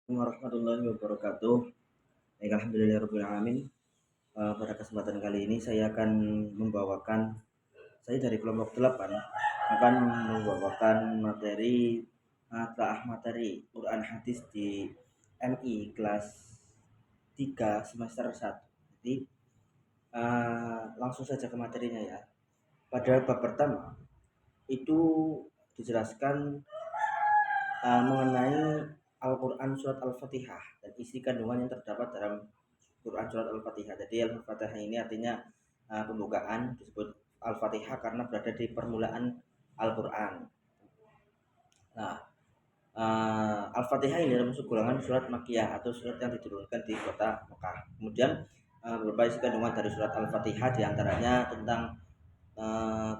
Warahmatullahi wabarakatuh. Baik, alhamdulillahirabbil alamin. Pada kesempatan kali ini saya akan membawakan saya dari kelompok 8 akan membawakan materi telaah materi Quran hadis di MI kelas 3 semester 1. Jadi langsung saja ke materinya ya. Pada bab pertama itu dijelaskan mengenai Al-Quran Surat Al-Fatihah dan isi kandungan yang terdapat dalam Quran Surat Al-Fatihah. Jadi Al-Fatihah ini artinya pembukaan, disebut Al-Fatihah karena berada di permulaan Al-Quran. Nah, Al-Fatihah ini termasuk golongan surat Makkiyah atau surat yang diturunkan di kota Mekah. Kemudian beberapa isi kandungan dari surat Al-Fatihah diantaranya tentang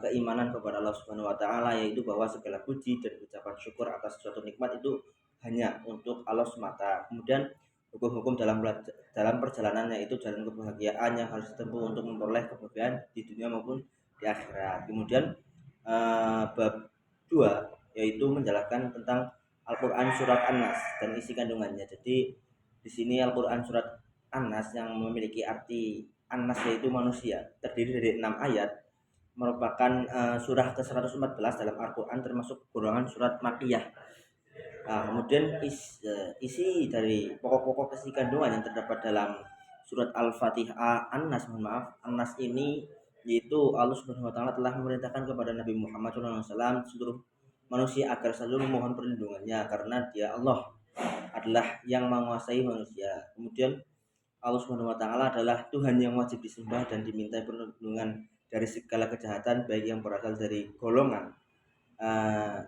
keimanan kepada Allah Subhanahu wa taala, yaitu bahwa segala puji dan ucapan syukur atas suatu nikmat itu hanya untuk Allah semata. Kemudian hukum-hukum dalam perjalanannya itu jalan kebahagiaan yang harus ditempuh untuk memperoleh kebahagiaan di dunia maupun di akhirat. Kemudian bab 2 yaitu menjelaskan tentang Al-Qur'an surat An-Nas dan isi kandungannya. Jadi di sini Al-Qur'an surat An-Nas yang memiliki arti An-Nas yaitu manusia, terdiri dari 6 ayat, merupakan surah ke-114 dalam Al-Quran, termasuk golongan surat Makkiyah. Kemudian isi dari pokok-pokok isi kandungan yang terdapat dalam surat Al-Fatihah An-Nas, An-Nas ini yaitu Allah Subhanahu wa taala telah memerintahkan kepada Nabi Muhammad SAW seluruh manusia agar selalu memohon perlindungannya karena Dia Allah adalah yang menguasai manusia. Kemudian Allah Subhanahu wa taala adalah Tuhan yang wajib disembah dan diminta perlindungan dari segala kejahatan baik yang berasal dari golongan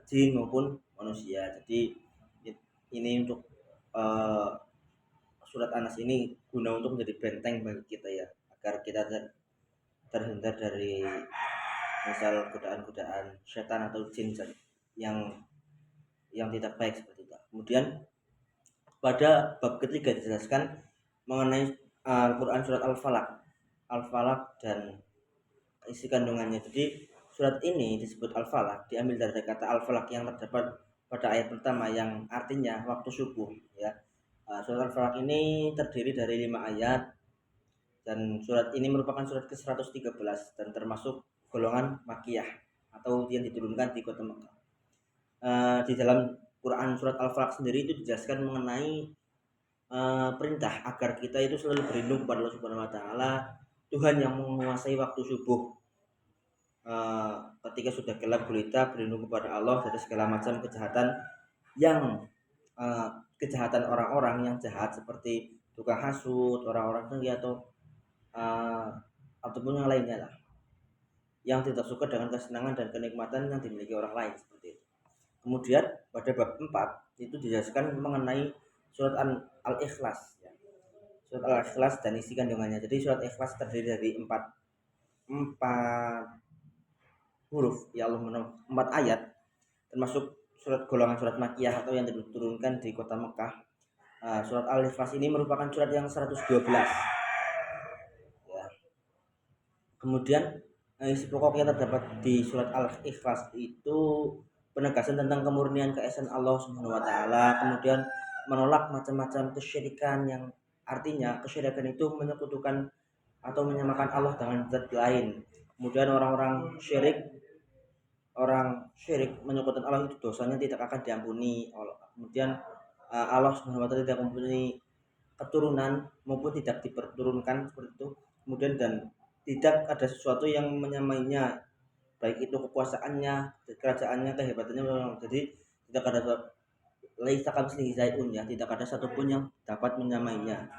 jin maupun manusia. Jadi ini untuk surat Anas ini guna untuk menjadi benteng bagi kita ya, agar kita terhindar dari misal godaan-godaan setan atau jin yang tidak baik seperti itu. Kemudian pada bab ketiga dijelaskan mengenai Al-Quran surat Al-Falaq dan isi kandungannya. Jadi surat ini disebut Al-Falaq diambil dari kata Al-Falaq yang terdapat pada ayat pertama yang artinya waktu subuh ya. Surat Al-Falaq ini terdiri dari 5 ayat dan surat ini merupakan surat ke-113 dan termasuk golongan Makkiyah atau yang diturunkan di kota Mekah. Di dalam Quran surat Al-Falaq sendiri itu dijelaskan mengenai perintah agar kita itu selalu berlindung kepada Allah Subhanahu wa taala, Tuhan yang menguasai waktu subuh. Ketika sudah gelap gulita berlindung kepada Allah dari segala macam kejahatan yang kejahatan orang-orang yang jahat seperti tukang hasut, orang-orang tinggi ataupun yang lainnya lah, yang tidak suka dengan kesenangan dan kenikmatan yang dimiliki orang lain seperti itu. Kemudian pada bab 4 itu dijelaskan mengenai surat Al-Ikhlas ya. Surat Al-Ikhlas dan isi kandungannya. Jadi surat Ikhlas terdiri dari 4 huruf ya Allah, 4 ayat, termasuk surat golongan surat Makkiyah atau yang diturunkan di kota Mekah. Surat Al-Ikhlas ini merupakan surat yang 112 ya. Kemudian isi pokok yang terdapat di surat Al-Ikhlas itu penegasan tentang kemurnian keesaan Allah Subhanahu wa taala, kemudian menolak macam-macam kesyirikan yang artinya kesyirikan itu menyekutukan atau menyamakan Allah dengan zat lain. Kemudian orang syirik menyekutukan Allah itu dosanya tidak akan diampuni. Kemudian Allah Subhanahu wa taala tidak mempunyai keturunan maupun tidak diperturunkan seperti itu. Kemudian dan tidak ada sesuatu yang menyamainya, baik itu kekuasaannya, kerajaannya, kehebatannya. Jadi tidak ada laisa kamitslihi syai'un ya, tidak ada satupun yang dapat menyamainya.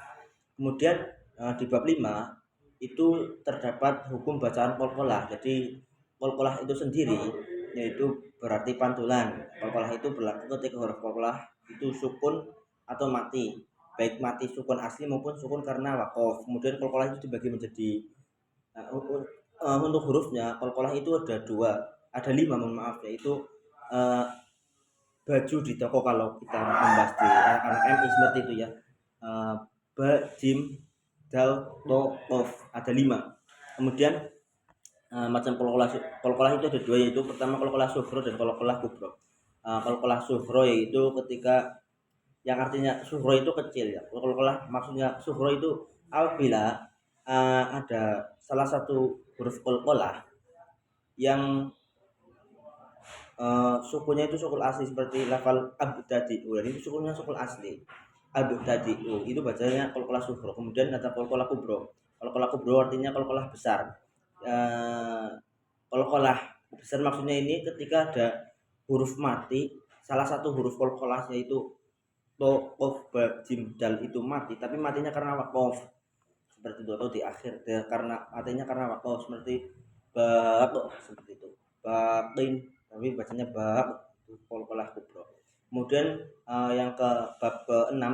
Kemudian di bab 5 itu terdapat hukum bacaan qalqalah. Jadi qalqalah itu sendiri yaitu berarti pantulan. Qalqalah itu berlaku ketika huruf qalqalah itu sukun atau mati, baik mati sukun asli maupun sukun karena waqaf. Kemudian qalqalah itu dibagi menjadi untuk hurufnya qalqalah itu ada 5 mohon maaf, yaitu baju di toko kalau kita membahas di anak MI seperti itu ya. Ba, jim, dal, to, qaf, ada 5. Kemudian macam qalqalah itu ada 2, yaitu pertama qalqalah sughra dan qalqalah kubra. Qalqalah sughra yaitu ketika yang artinya sughra itu kecil ya. Qalqalah maksudnya sughra itu apabila ada salah satu huruf qalqalah yang sukunya itu sukul asli seperti lafal abtadi'u. Jadi itu sukunya sukul asli. Abtadi'u itu bacanya qalqalah sughra. Kemudian ada qalqalah kubra. Qalqalah kubra artinya qalqalah besar. Qalqalah besar maksudnya ini ketika ada huruf mati, salah satu huruf qalqalahnya itu to, qaf, ba, jim, dal itu mati, tapi matinya karena waqaf. Seperti itu atau di akhir karena matinya karena waqaf seperti bab seperti itu. Baqin tapi bacanya bab itu qalqalah kubra. Kemudian yang ke bab ke-6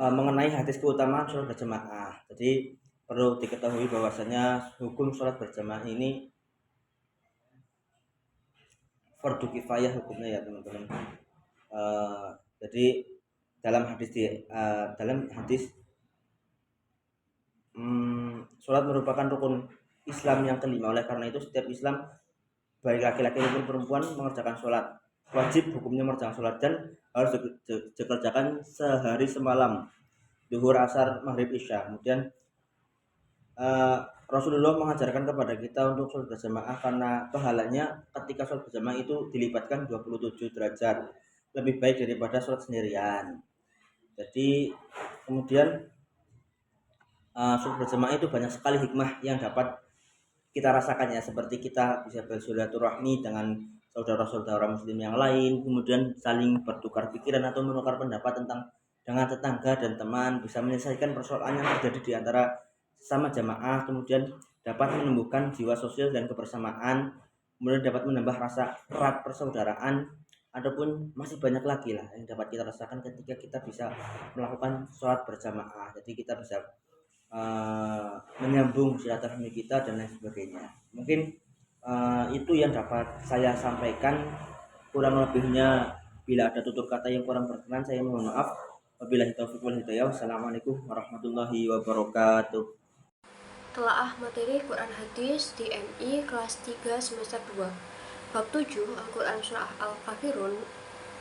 mengenai hadis keutamaan sholat berjamaah. Jadi perlu diketahui bahwasanya hukum sholat berjamaah ini fardu kifayah hukumnya ya teman-teman. Jadi dalam hadis sholat merupakan rukun Islam yang kelima. Oleh karena itu setiap Islam baik laki-laki maupun perempuan mengerjakan sholat wajib hukumnya mengerjakan sholat dan harus dikerjakan sehari semalam, zuhur, asar, maghrib, isya. Kemudian Rasulullah mengajarkan kepada kita untuk sholat berjamaah karena pahalanya ketika sholat berjamaah itu dilipatkan 27 derajat, lebih baik daripada sholat sendirian. Jadi kemudian sholat berjamaah itu banyak sekali hikmah yang dapat kita rasakannya, seperti kita bisa bersilaturahmi dengan saudara-saudara muslim yang lain, kemudian saling bertukar pikiran atau menukar pendapat dengan tetangga dan teman, bisa menyelesaikan persoalan yang terjadi di antara sesama jamaah, kemudian dapat menumbuhkan jiwa sosial dan kebersamaan, kemudian dapat menambah rasa erat persaudaraan, ataupun masih banyak lagi lah yang dapat kita rasakan ketika kita bisa melakukan sholat berjamaah. Jadi kita bisa menyambung silaturahmi kita dan lain sebagainya. Mungkin itu yang dapat saya sampaikan. Kurang lebihnya bila ada tutur kata yang kurang berkenan saya mohon maaf. Wabillahi taufiq wal hidayah. Wassalamualaikum warahmatullahi wabarakatuh. Telaah materi Quran Hadis di MI kelas 3 semester 2. Bab 7 Al-Quran Surah Al-Kafirun.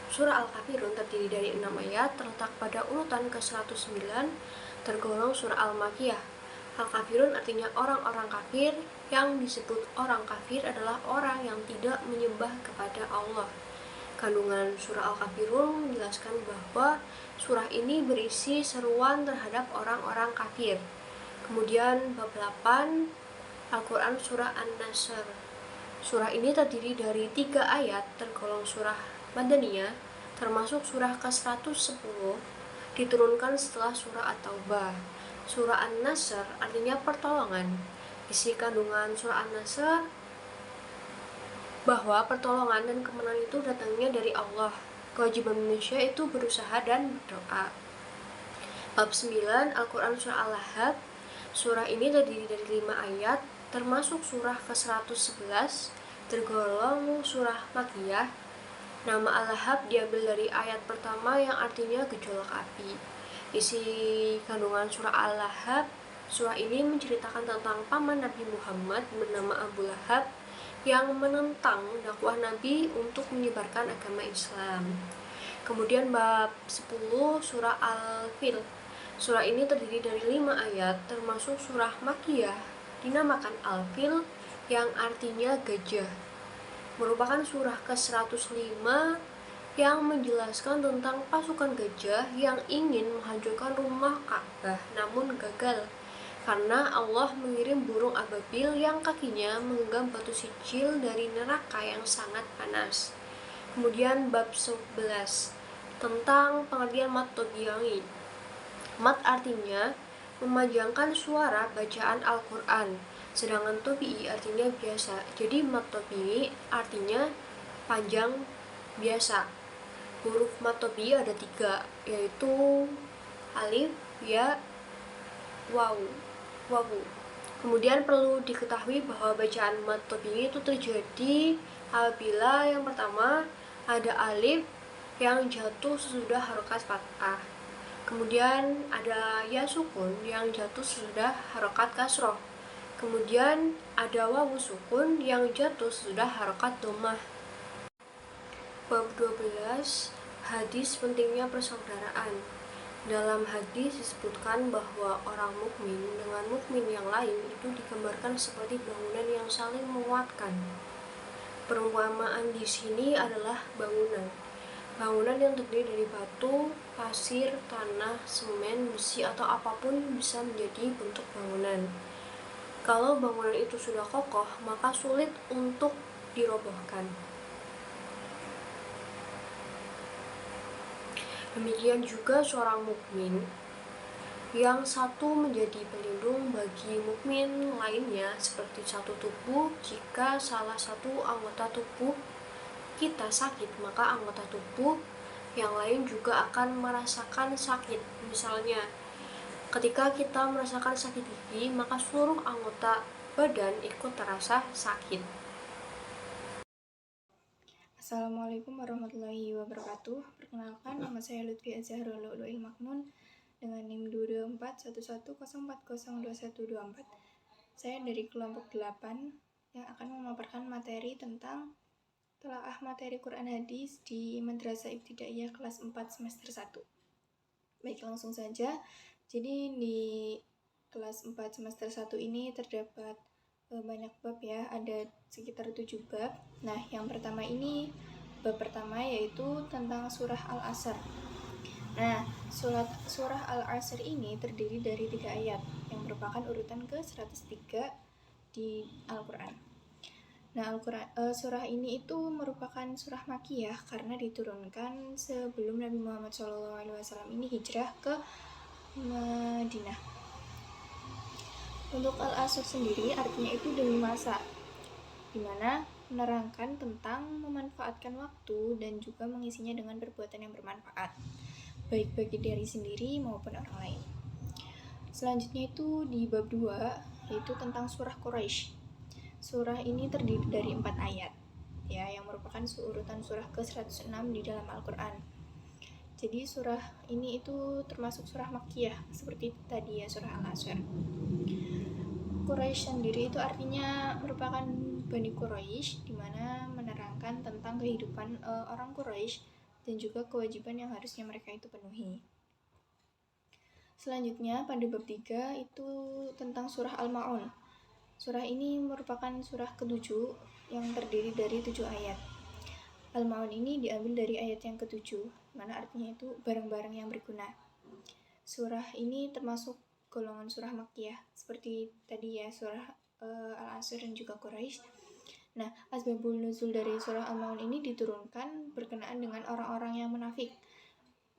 Surah Al-Kafirun terdiri dari 6 ayat, terletak pada urutan ke-109, tergolong surah Al-Makiyah. Al-Kafirun artinya orang-orang kafir. Yang disebut orang kafir adalah orang yang tidak menyembah kepada Allah. Kandungan surah Al-Kafirun menjelaskan bahwa surah ini berisi seruan terhadap orang-orang kafir. Kemudian bab 8 Al-Quran Surah An-Nasr. Surah ini terdiri dari 3 ayat, tergolong surah Madaniyah, termasuk surah ke-110, diturunkan setelah surah At-Taubah. Surah An-Nasr artinya pertolongan. Isi kandungan surah An-Nasr bahwa pertolongan dan kemenangan itu datangnya dari Allah. Kewajiban manusia itu berusaha dan berdoa. Bab 9 Al-Quran Surah Al-Lahab. Surah ini terdiri dari 5 ayat, termasuk surah ke-111, tergolong surah Makiyah. Nama Al-Lahab diambil dari ayat pertama yang artinya gejolak api. Isi kandungan surah Al-Lahab. Surah ini menceritakan tentang paman Nabi Muhammad bernama Abu Lahab yang menentang dakwah Nabi untuk menyebarkan agama Islam. Kemudian bab 10 surah Al-Fil. Surah ini terdiri dari 5 ayat, termasuk surah Makiyah, dinamakan Al-Fil yang artinya gajah. Merupakan surah ke-105 yang menjelaskan tentang pasukan gajah yang ingin menghancurkan rumah Ka'bah namun gagal karena Allah mengirim burung ababil yang kakinya menggenggam batu sijil dari neraka yang sangat panas. Kemudian bab 11 tentang pengertian mat tobi'i. Mat artinya memanjangkan suara bacaan Al-Quran, sedangkan tobi'i artinya biasa. Jadi mat tobi'i artinya panjang biasa. Huruf mat tobi'i ada 3, yaitu alif, ya, wawu. Kemudian perlu diketahui bahwa bacaan mat tobi'i itu terjadi apabila yang pertama ada alif yang jatuh sesudah harokat fathah. Kemudian ada ya sukun yang jatuh sesudah harokat kasroh. Kemudian ada wawu sukun yang jatuh sesudah harokat dhammah. Bab 12 Hadis pentingnya persaudaraan. Dalam hadis disebutkan bahwa orang mukmin dengan mukmin yang lain itu digambarkan seperti bangunan yang saling menguatkan. Perumpamaan di sini adalah bangunan. Bangunan yang terdiri dari batu, pasir, tanah, semen, besi, atau apapun bisa menjadi bentuk bangunan. Kalau bangunan itu sudah kokoh, maka sulit untuk dirobohkan. Demikian juga seorang mukmin yang satu menjadi pelindung bagi mukmin lainnya seperti satu tubuh. Jika salah satu anggota tubuh kita sakit, maka anggota tubuh yang lain juga akan merasakan sakit. Misalnya, ketika kita merasakan sakit gigi, maka seluruh anggota badan ikut terasa sakit. Assalamualaikum warahmatullahi wabarakatuh. Perkenalkan, nama saya Lutfi Azharul Lu'lu'il Maknun dengan NIM 2241104022124. Saya dari kelompok 8 yang akan memaparkan materi tentang telaah materi Quran Hadis di Madrasah Ibtidaiyah kelas 4 semester 1. Baik, langsung saja. Jadi di kelas 4 semester 1 ini terdapat banyak bab ya, ada sekitar 7 bab. Nah, yang pertama ini, bab pertama yaitu tentang surah Al-Asr. Nah, surah Al-Asr ini terdiri dari 3 ayat yang merupakan urutan ke-103 di Al-Quran. Nah, surah ini itu merupakan surah Makkiyah karena diturunkan sebelum Nabi Muhammad SAW ini hijrah ke Madinah. Untuk Al-Asr sendiri artinya itu demi masa, dimana menerangkan tentang memanfaatkan waktu dan juga mengisinya dengan perbuatan yang bermanfaat, baik bagi diri sendiri maupun orang lain. Selanjutnya itu di bab 2, yaitu tentang surah Quraisy. Surah ini terdiri dari 4 ayat, ya, yang merupakan urutan surah ke-106 di dalam Al-Quran. Jadi surah ini itu termasuk surah Makkiyah, seperti tadi ya, surah Al-Asr. Quraisy sendiri itu artinya merupakan Bani Quraisy, di mana menerangkan tentang kehidupan orang Quraisy dan juga kewajiban yang harusnya mereka itu penuhi. Selanjutnya pada bab 3 itu tentang surah Al-Ma'un. Surah ini merupakan surah ke-7 yang terdiri dari 7 ayat. Al-Ma'un ini diambil dari ayat yang ke-7, mana artinya itu barang-barang yang berguna. Surah ini termasuk golongan surah Makkiyah, seperti tadi ya, surah Al-Asr dan juga Quraisy. Nah, asbabul nuzul dari surah Al-Ma'un ini diturunkan berkenaan dengan orang-orang yang munafik,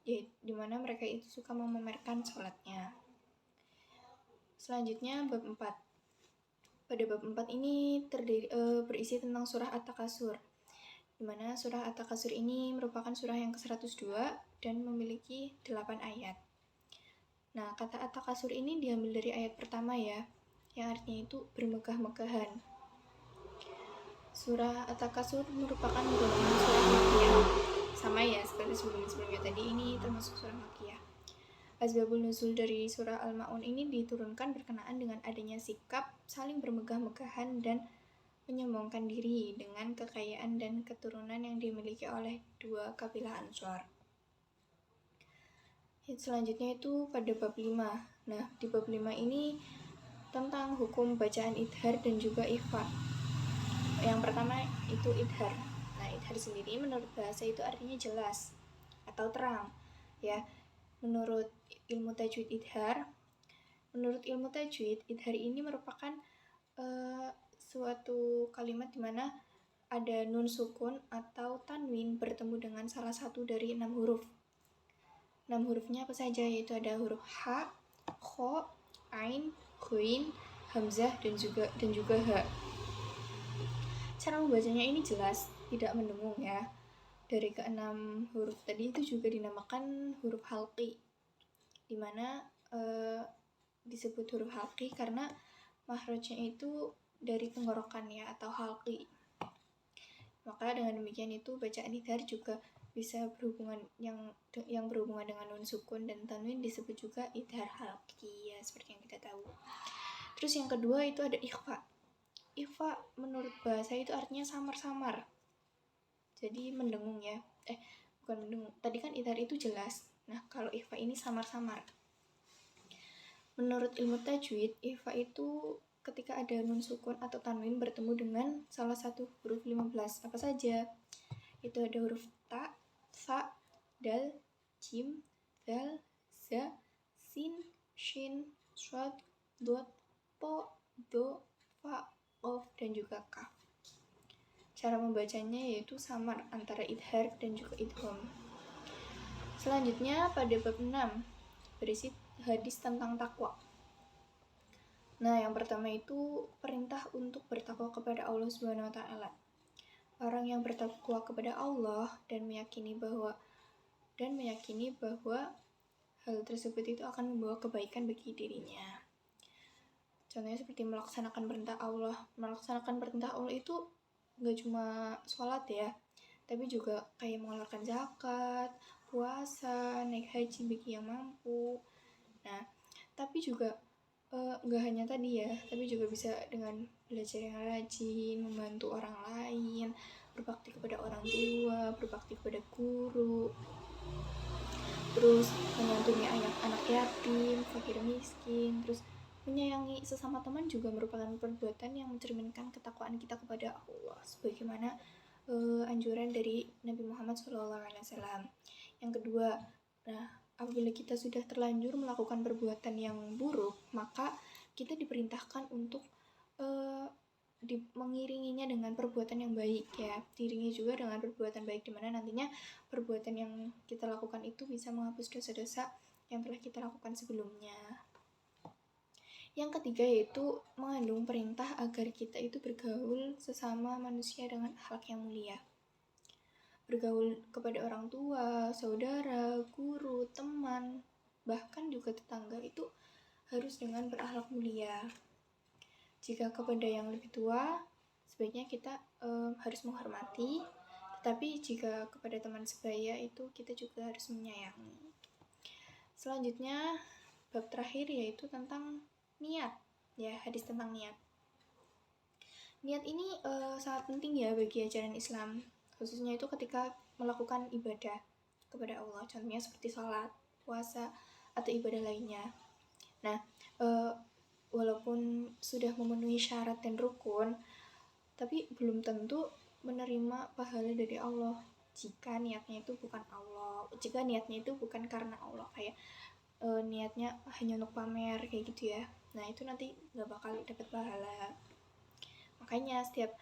di mana mereka itu suka memamerkan sholatnya. Selanjutnya bab 4. Pada bab 4 ini berisi tentang surah At-Takasur, di mana surah At-Takasur ini merupakan surah yang ke-102 dan memiliki 8 ayat. Nah, kata At-Takasur ini diambil dari ayat pertama ya, yang artinya itu bermegah-megahan. Surah At-Takasur merupakan golongan surah Makkiyah. Sama ya, seperti sebelumnya tadi, ini termasuk surah Makkiyah. Asbabul nuzul dari surah Al-Ma'un ini diturunkan berkenaan dengan adanya sikap saling bermegah-megahan dan menyombongkan diri dengan kekayaan dan keturunan yang dimiliki oleh dua kabilah Ansor. Selanjutnya itu pada bab 5. Nah, di bab 5 ini tentang hukum bacaan idhar dan juga ikhfa. Yang pertama itu idhar. Nah, idhar sendiri menurut bahasa itu artinya jelas atau terang, ya. Menurut ilmu tajwid idhar, idhar ini merupakan suatu kalimat di mana ada nun sukun atau tanwin bertemu dengan salah satu dari 6 huruf. 6 hurufnya apa saja, yaitu ada huruf ha, kho, ain, ghain, hamzah dan juga ha. Cara membacanya ini jelas, tidak mendengung ya. Dari ke-6 huruf tadi itu juga dinamakan huruf halqi, dimana disebut huruf halqi karena makhrajnya itu dari tenggorokan ya, atau halqi. Maka dengan demikian itu bacaan idhar juga bisa berhubungan yang berhubungan dengan nun sukun dan tanwin disebut juga idhar halqi ya, seperti yang kita tahu. Terus yang kedua itu ada ikhfa. Ikhfa menurut bahasa itu artinya samar-samar, jadi mendengung ya. bukan mendengung. Tadi kan idhar itu jelas. Nah, kalau ikhfa ini samar-samar. Menurut ilmu tajwid, ikhfa itu ketika ada nun sukun atau tanwin bertemu dengan salah satu huruf 15. Apa saja? Itu ada huruf ta, fa, dal, jim, dal, za, sin, shin, shad, dot, po, do, fa, qaf, dan juga kaf. Cara membacanya yaitu samar antara idhar dan juga idgham. Selanjutnya pada bab 6 berisi hadis tentang takwa. Nah, yang pertama itu perintah untuk bertakwa kepada Allah Subhanahu wa taala. Orang yang bertakwa kepada Allah dan meyakini bahwa hal tersebut itu akan membawa kebaikan bagi dirinya. Contohnya seperti melaksanakan perintah Allah. Melaksanakan perintah Allah itu nggak cuma sholat ya, tapi juga kayak mengeluarkan zakat, puasa, naik haji bagi yang mampu. Nah, tapi juga nggak hanya tadi ya, tapi juga bisa dengan belajar yang rajin, membantu orang lain, berbakti kepada orang tua, berbakti kepada guru, terus menyantuni anak-anak yatim, fakir miskin, terus menyayangi sesama teman juga merupakan perbuatan yang mencerminkan ketakwaan kita kepada Allah, sebagaimana anjuran dari Nabi Muhammad SAW. Yang kedua, nah apabila kita sudah terlanjur melakukan perbuatan yang buruk, maka kita diperintahkan untuk mengiringinya dengan perbuatan yang baik ya, diiringi juga dengan perbuatan baik, dimana nantinya perbuatan yang kita lakukan itu bisa menghapus dosa-dosa yang telah kita lakukan sebelumnya. Yang ketiga yaitu mengandung perintah agar kita itu bergaul sesama manusia dengan akhlak yang mulia. Bergaul kepada orang tua, saudara, guru, teman, bahkan juga tetangga itu harus dengan berakhlak mulia. Jika kepada yang lebih tua, sebaiknya kita harus menghormati, tetapi jika kepada teman sebaya itu kita juga harus menyayangi. Selanjutnya, bab terakhir yaitu tentang niat, ya, hadis tentang niat. Niat ini sangat penting ya bagi ajaran Islam, khususnya itu ketika melakukan ibadah kepada Allah, contohnya seperti sholat, puasa, atau ibadah lainnya. Nah, walaupun sudah memenuhi syarat dan rukun, tapi belum tentu menerima pahala dari Allah jika niatnya itu bukan Allah, jika niatnya itu bukan karena Allah, kayak niatnya hanya untuk pamer kayak gitu ya. Nah, itu nanti gak bakal dapat pahala. Makanya setiap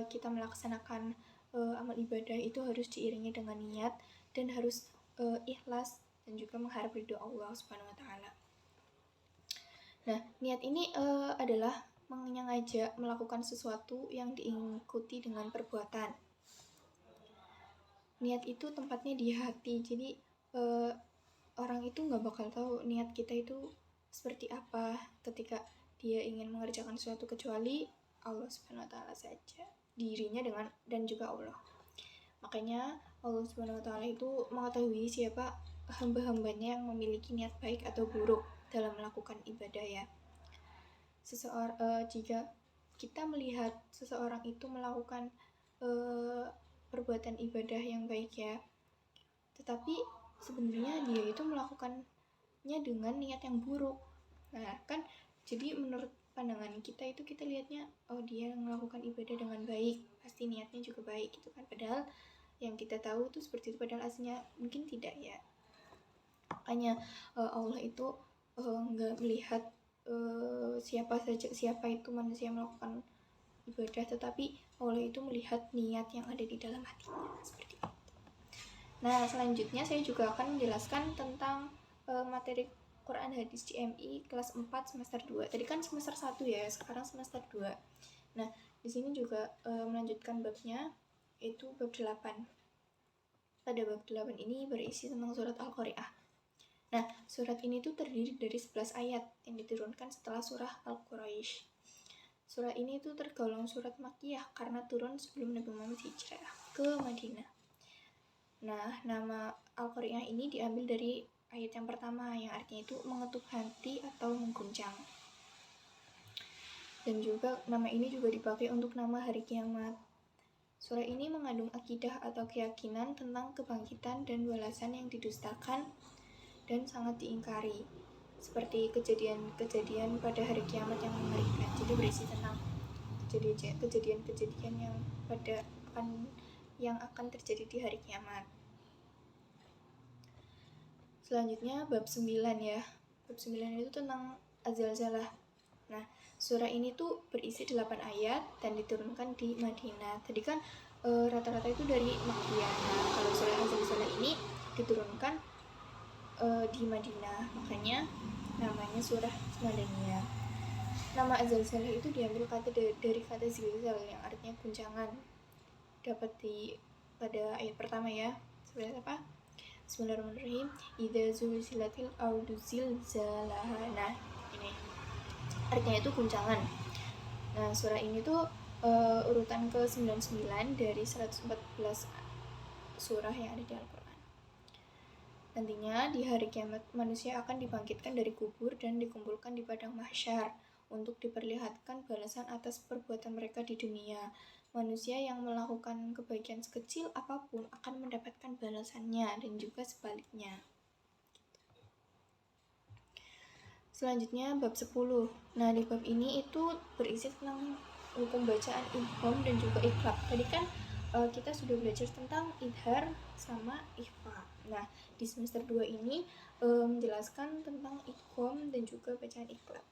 kita melaksanakan amal ibadah itu harus diiringi dengan niat dan harus ikhlas dan juga mengharap ridho Allah Subhanahu wa taala. Nah, niat ini adalah mengajak melakukan sesuatu yang diikuti dengan perbuatan. Niat itu tempatnya di hati, jadi orang itu nggak bakal tahu niat kita itu seperti apa ketika dia ingin mengerjakan sesuatu kecuali Allah Subhanahu wa taala saja, dirinya dengan dan juga Allah. Makanya Allah Subhanahu wa taala itu mengetahui siapa hamba-hambanya yang memiliki niat baik atau buruk dalam melakukan ibadah ya. Jika kita melihat seseorang itu melakukan perbuatan ibadah yang baik ya, tetapi sebenarnya dia itu melakukannya dengan niat yang buruk. Nah, kan jadi menurut pandangan kita itu kita lihatnya, oh dia melakukan ibadah dengan baik, pasti niatnya juga baik gitu kan. Padahal yang kita tahu itu seperti itu, padahal aslinya mungkin tidak ya. Makanya Allah itu nggak melihat siapa itu manusia melakukan ibadah, tetapi Allah itu melihat niat yang ada di dalam hatinya, seperti itu. Nah, selanjutnya saya juga akan menjelaskan tentang materi Quran Hadis CMI kelas 4 semester 2. Tadi kan semester 1 ya, sekarang semester 2. Nah, di sini juga melanjutkan babnya, yaitu bab 8. Pada bab 8 ini berisi tentang surat Al-Qari'ah. Nah, surat ini tuh terdiri dari 11 ayat yang diturunkan setelah surah Al-Quraisy. Surah ini tuh tergolong surat Makkiyah karena turun sebelum Nabi Muhammad hijrah ke Madinah. Nah, nama Al-Qari'ah ini diambil dari ayat yang pertama yang artinya itu mengetuk hati atau mengguncang. Dan juga nama ini juga dipakai untuk nama hari kiamat. Surah ini mengandung akidah atau keyakinan tentang kebangkitan dan balasan yang didustakan dan sangat diingkari, seperti kejadian-kejadian pada hari kiamat yang mengerikan. Jadi berisi tentang kejadian-kejadian yang akan terjadi di hari kiamat. Selanjutnya bab 9 ya. Bab 9 itu tentang Az-Zalzalah. Nah, surah ini tuh berisi 8 ayat dan diturunkan di Madinah. Tadi kan rata-rata itu dari Makkiyah. Nah, kalau surah Az-Zalzalah ini diturunkan di Madinah, makanya namanya surah Madaniyah. Nama Az-Zalzalah itu diambil dari kata zilzal yang artinya guncangan. Dapat pada ayat pertama ya. Sebenarnya apa? Bismillahirrahmanirrahim. Idza zulzilatil ardu zilzalaha. Nah, ini artinya itu guncangan. Nah, surah ini tuh urutan ke-99 dari 114 surah yang ada di Al-Quran. Nantinya di hari kiamat manusia akan dibangkitkan dari kubur dan dikumpulkan di padang mahsyar untuk diperlihatkan balasan atas perbuatan mereka di dunia. Manusia yang melakukan kebaikan sekecil apapun akan mendapatkan balasannya dan juga sebaliknya. Selanjutnya bab 10. Nah, di bab ini itu berisi tentang hukum bacaan idgham dan juga iqlab. Tadi kan kita sudah belajar tentang idhar sama ikhfa. Nah, di semester 2 ini menjelaskan tentang idgham dan juga bacaan iqlab.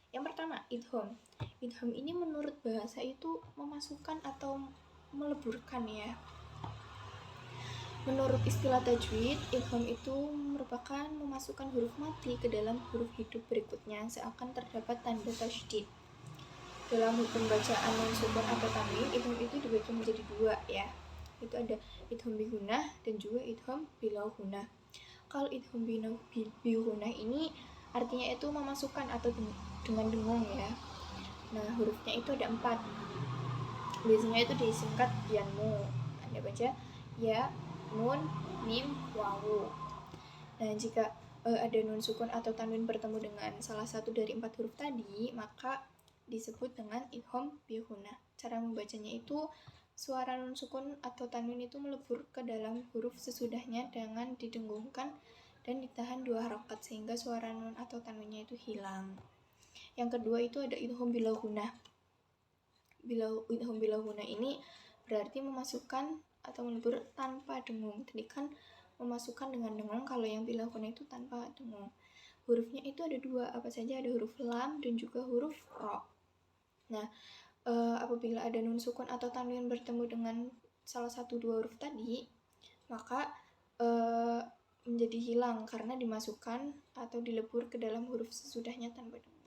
Yang pertama, idgham. Idgham ini menurut bahasa itu memasukkan atau meleburkan ya. Menurut istilah tajwid, idgham itu merupakan memasukkan huruf mati ke dalam huruf hidup berikutnya seakan terdapat tanda tasydid. Dalam hukum bacaan nun sukun atau tanwin, idgham itu dibagi menjadi dua ya. Itu ada idgham bi gunnah dan juga idgham bila gunnah. Kalau idgham bi gunnah ini artinya itu memasukkan atau dengan dengung ya. Nah, hurufnya itu ada 4. Biasanya itu disingkat yanmu. Anda baca ya, nun, mim, wawu. Nah, jika ada nun sukun atau tanwin bertemu dengan salah satu dari 4 huruf tadi, maka disebut dengan idgham bi gunnah. Cara membacanya itu suara nun sukun atau tanwin itu melebur ke dalam huruf sesudahnya dengan didengungkan dan ditahan 2 harokat sehingga suara nun atau tanwinnya itu hilang. Yang kedua itu ada idgham bila gunnah. Idgham bila gunnah ini berarti memasukkan atau melebur tanpa dengung. Tadi kan memasukkan dengan dengung, kalau yang bila gunnah itu tanpa dengung. Hurufnya itu ada 2, apa saja? Ada huruf lam dan juga huruf ro. Nah, apabila ada nun sukun atau tanwin bertemu dengan salah satu 2 huruf tadi, maka menjadi hilang karena dimasukkan atau dilebur ke dalam huruf sesudahnya tanpa dengung.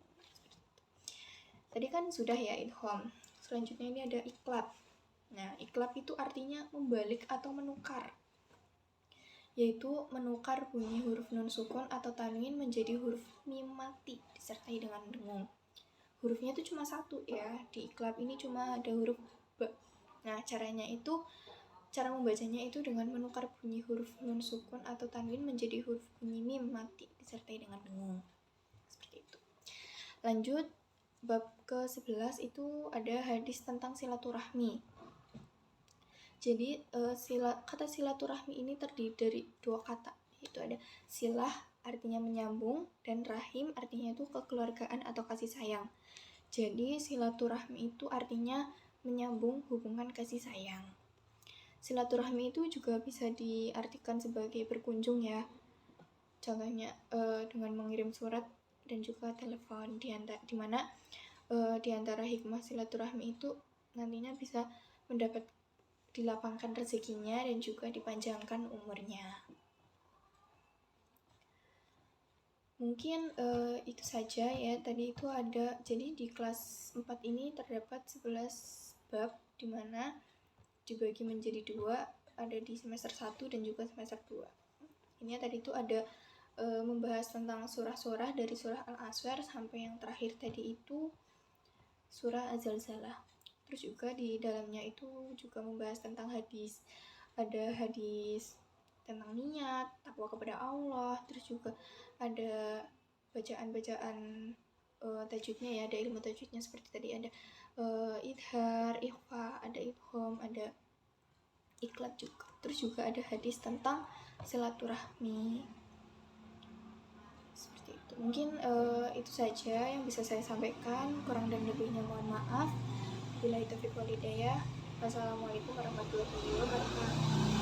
Tadi kan sudah ya idgham. Selanjutnya ini ada iqlab. Nah, iqlab itu artinya membalik atau menukar, yaitu menukar bunyi huruf nun sukun atau tanwin menjadi huruf mim mati disertai dengan dengung. Hurufnya itu cuma 1 ya. Di iqlab ini cuma ada huruf b. Nah, cara membacanya itu dengan menukar bunyi huruf nun sukun atau tanwin menjadi huruf bunyi mim mati disertai dengan dengung. Seperti itu. Lanjut, bab ke-11 itu ada hadis tentang silaturahmi. Jadi kata silaturahmi ini terdiri dari 2 kata, yaitu ada silah artinya menyambung dan rahim artinya itu kekeluargaan atau kasih sayang. Jadi silaturahmi itu artinya menyambung hubungan kasih sayang. Silaturahmi itu juga bisa diartikan sebagai berkunjung ya. Contohnya dengan mengirim surat dan juga telepon, di mana di antara hikmah silaturahmi itu nantinya bisa mendapat dilapangkan rezekinya dan juga dipanjangkan umurnya. Mungkin itu saja ya. Tadi itu ada, jadi di kelas 4 ini terdapat 11 bab di mana dibagi menjadi 2, ada di semester 1 dan juga semester 2. Ini tadi itu ada membahas tentang surah-surah dari surah Al-Asr sampai yang terakhir tadi itu surah Az-Zalzalah. Terus juga di dalamnya itu juga membahas tentang hadis. Ada hadis tentang niat, takwa kepada Allah. Terus juga ada bacaan-bacaan tajwidnya ya, ada ilmu tajwidnya seperti tadi ada idhar, ikhfa, ada idgham, ada iklab juga. Terus juga ada hadis tentang silaturahmi. Seperti itu. Mungkin itu saja yang bisa saya sampaikan. Kurang dan lebihnya mohon maaf. Billahi taufiq wal hidayah. Wassalamualaikum warahmatullahi wabarakatuh.